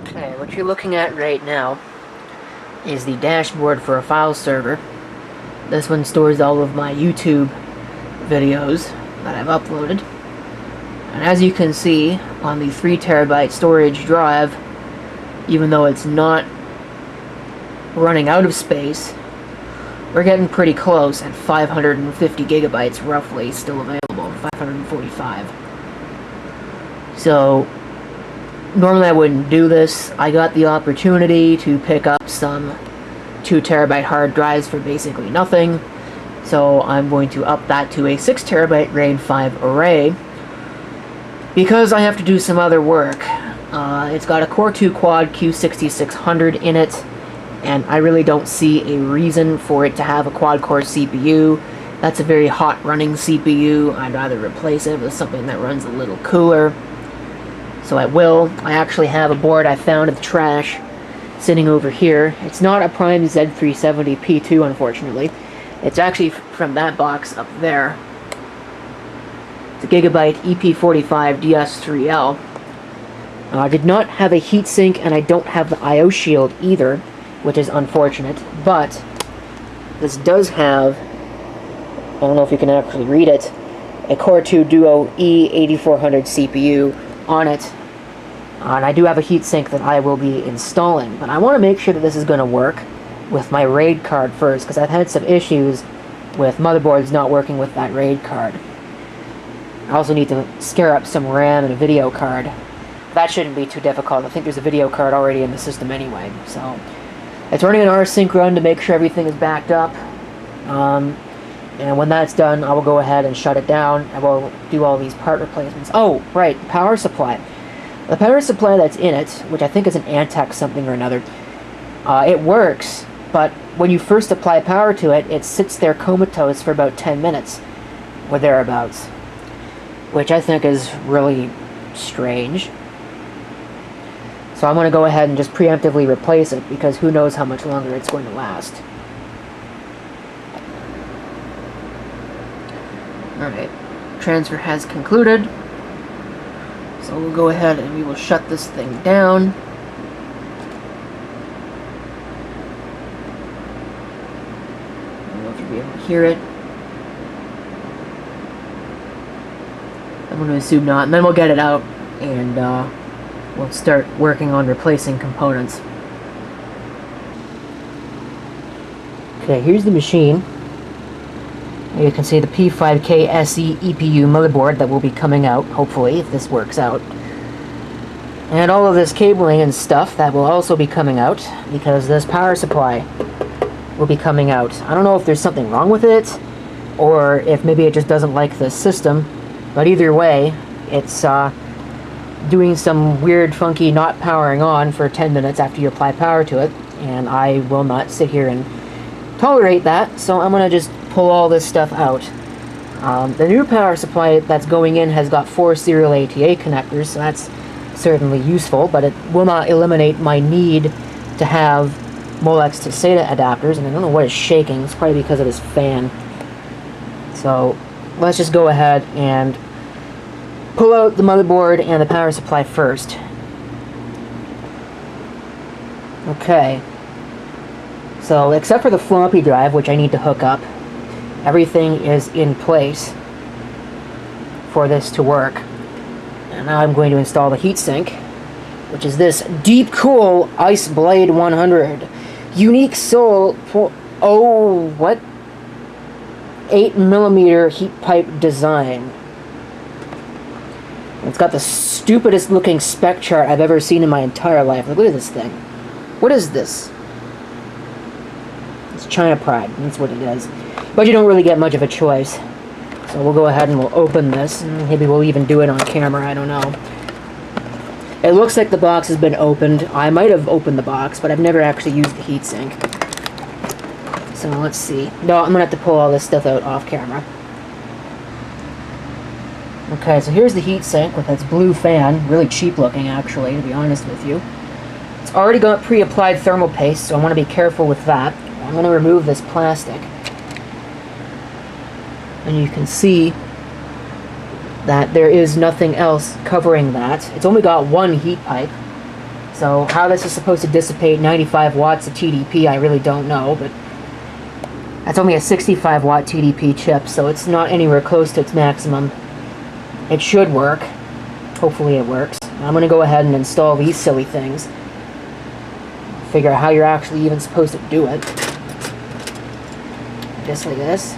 Okay, what you're looking at right now is the dashboard for a file server. This one stores all of my YouTube videos that I've uploaded. And as you can see on the 3 terabyte storage drive, even though it's not running out of space, we're getting pretty close at 550 gigabytes roughly still available, 545. So normally I wouldn't do this. I got the opportunity to pick up some 2 terabyte hard drives for basically nothing. So I'm going to up that to a 6 terabyte RAID 5 array because I have to do some other work. It's got a Core 2 Quad Q6600 in it, and I really don't see a reason for it to have a quad-core CPU. That's a very hot running CPU. I'd rather replace it with something that runs a little cooler. So I will. I actually have a board I found in the trash sitting over here. It's not a Prime Z370 P2, unfortunately. It's actually from that box up there. It's a Gigabyte EP45 DS3L. I did not have a heatsink, and I don't have the I/O shield either, which is unfortunate. But this does have, I don't know if you can actually read it, a Core 2 Duo E8400 CPU on it. And I do have a heatsink that I will be installing, but I want to make sure that this is going to work with my RAID card first, because I've had some issues with motherboards not working with that RAID card. I also need to scare up some RAM and a video card. That shouldn't be too difficult. I think there's a video card already in the system anyway, so it's running an rsync run to make sure everything is backed up. And when that's done, I will go ahead and shut it down. I will do all these part replacements. Oh, right, power supply. The power supply that's in it, which I think is an Antec something or another, it works, but when you first apply power to it, it sits there comatose for about 10 minutes, or thereabouts, which I think is really strange. So I'm going to go ahead and just preemptively replace it, because who knows how much longer it's going to last. Alright, transfer has concluded. So we'll go ahead and we will shut this thing down. I don't know if you'll be able to hear it. I'm going to assume not, and then we'll get it out and we'll start working on replacing components. Okay, here's the machine. You can see the P5K SE EPU motherboard that will be coming out, hopefully, if this works out. And all of this cabling and stuff that will also be coming out, because this power supply will be coming out. I don't know if there's something wrong with it, or if maybe it just doesn't like the system, but either way, it's doing some weird, funky not powering on for 10 minutes after you apply power to it, and I will not sit here and tolerate that, so I'm going to just pull all this stuff out. The new power supply that's going in has got 4 serial ATA connectors, so that's certainly useful, but it will not eliminate my need to have Molex to SATA adapters, and I don't know what is shaking. It's probably because of this fan. So let's just go ahead and pull out the motherboard and the power supply first. Okay. So except for the floppy drive, which I need to hook up, everything is in place for this to work. And now I'm going to install the heatsink, which is this Deepcool Ice Blade 100. Unique Soul, 8mm heat pipe design. It's got the stupidest looking spec chart I've ever seen in my entire life. Look at this thing. What is this? It's China Pride, that's what it is. But you don't really get much of a choice. So we'll go ahead and we'll open this. And maybe we'll even do it on camera, I don't know. It looks like the box has been opened. I might have opened the box, but I've never actually used the heatsink. So let's see. No, I'm going to have to pull all this stuff out off camera. Okay, so here's the heatsink with its blue fan. Really cheap looking, actually, to be honest with you. It's already got pre-applied thermal paste, so I want to be careful with that. I'm going to remove this plastic. And you can see that there is nothing else covering that. It's only got one heat pipe. So how this is supposed to dissipate 95 watts of TDP, I really don't know, but that's only a 65 watt TDP chip, so it's not anywhere close to its maximum. It should work. Hopefully it works. I'm going to go ahead and install these silly things. Figure out how you're actually even supposed to do it. Just like this.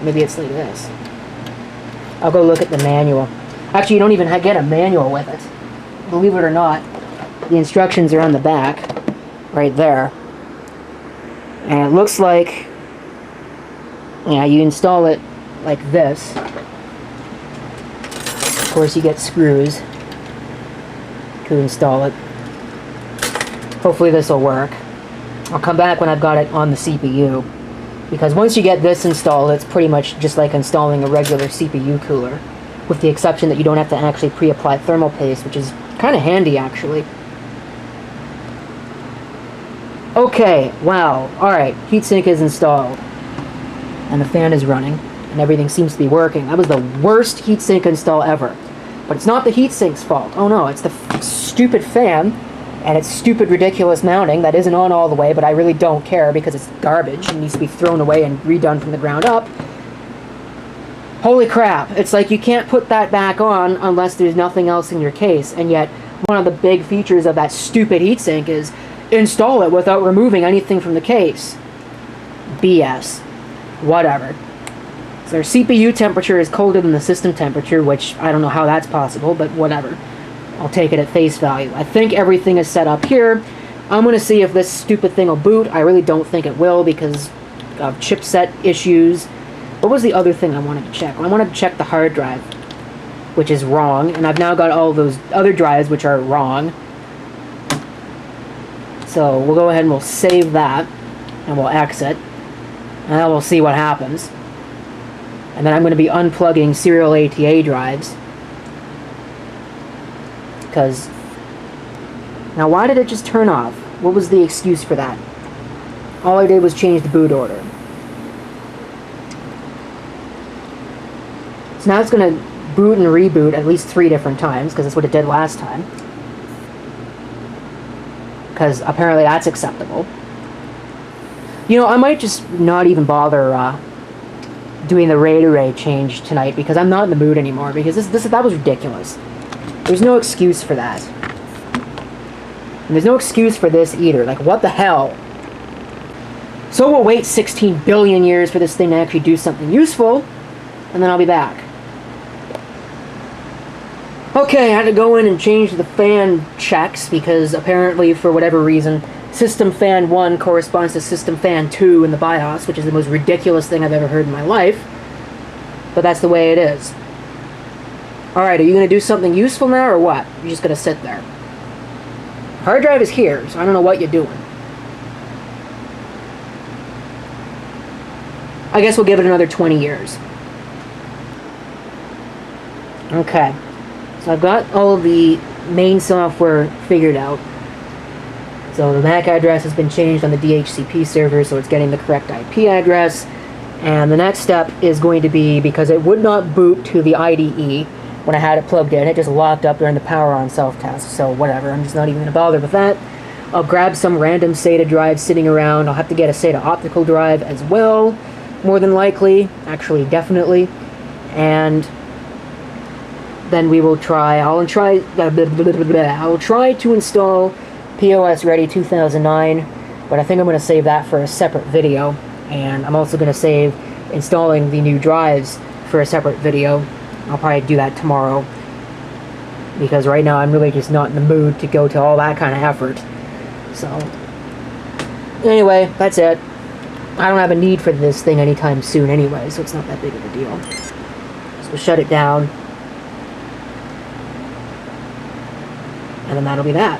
Maybe it's like this. I'll go look at the manual. Actually, you don't even get a manual with it. Believe it or not, the instructions are on the back, right there. And it looks like, yeah, you install it like this. Of course, you get screws to install it. Hopefully this will work. I'll come back when I've got it on the CPU. Because once you get this installed, it's pretty much just like installing a regular CPU cooler. With the exception that you don't have to actually pre-apply thermal paste, which is kind of handy actually. Okay, wow. Alright, heatsink is installed. And the fan is running. And everything seems to be working. That was the worst heatsink install ever. But it's not the heatsink's fault. Oh no, it's the stupid fan. And its stupid, ridiculous mounting that isn't on all the way, but I really don't care because it's garbage and needs to be thrown away and redone from the ground up. Holy crap, it's like you can't put that back on unless there's nothing else in your case, and yet one of the big features of that stupid heatsink is install it without removing anything from the case. BS. Whatever. So their CPU temperature is colder than the system temperature, which I don't know how that's possible, but whatever. I'll take it at face value. I think everything is set up here. I'm going to see if this stupid thing will boot. I really don't think it will because of chipset issues. What was the other thing I wanted to check? Well, I wanted to check the hard drive, which is wrong. And I've now got all those other drives which are wrong. So we'll go ahead and we'll save that. And we'll exit. And then we'll see what happens. And then I'm going to be unplugging serial ATA drives. Because, now why did it just turn off? What was the excuse for that? All I did was change the boot order. So now it's going to boot and reboot at least 3 different times, because that's what it did last time. Because apparently that's acceptable. You know, I might just not even bother doing the RAID array change tonight, because I'm not in the mood anymore, because that was ridiculous. There's no excuse for that. And there's no excuse for this either. Like, what the hell? So we'll wait 16 billion years for this thing to actually do something useful, and then I'll be back. Okay, I had to go in and change the fan checks, because apparently, for whatever reason, System Fan 1 corresponds to System Fan 2 in the BIOS, which is the most ridiculous thing I've ever heard in my life. But that's the way it is. Alright, are you going to do something useful now, or what? You're just going to sit there. Hard drive is here, so I don't know what you're doing. I guess we'll give it another 20 years. Okay. So I've got all of the main software figured out. So the MAC address has been changed on the DHCP server, so it's getting the correct IP address. And the next step is going to be, because it would not boot to the IDE when I had it plugged in, it just locked up during the power on self-test. So whatever, I'm just not even going to bother with that. I'll grab some random SATA drive sitting around. I'll have to get a SATA optical drive as well, more than likely. Actually, definitely. And then we will try, I'll try to install POS Ready 2009, but I think I'm going to save that for a separate video. And I'm also going to save installing the new drives for a separate video. I'll probably do that tomorrow, because right now I'm really just not in the mood to go to all that kind of effort. So, anyway, that's it. I don't have a need for this thing anytime soon anyway, so it's not that big of a deal. So we'll shut it down. And then that'll be that.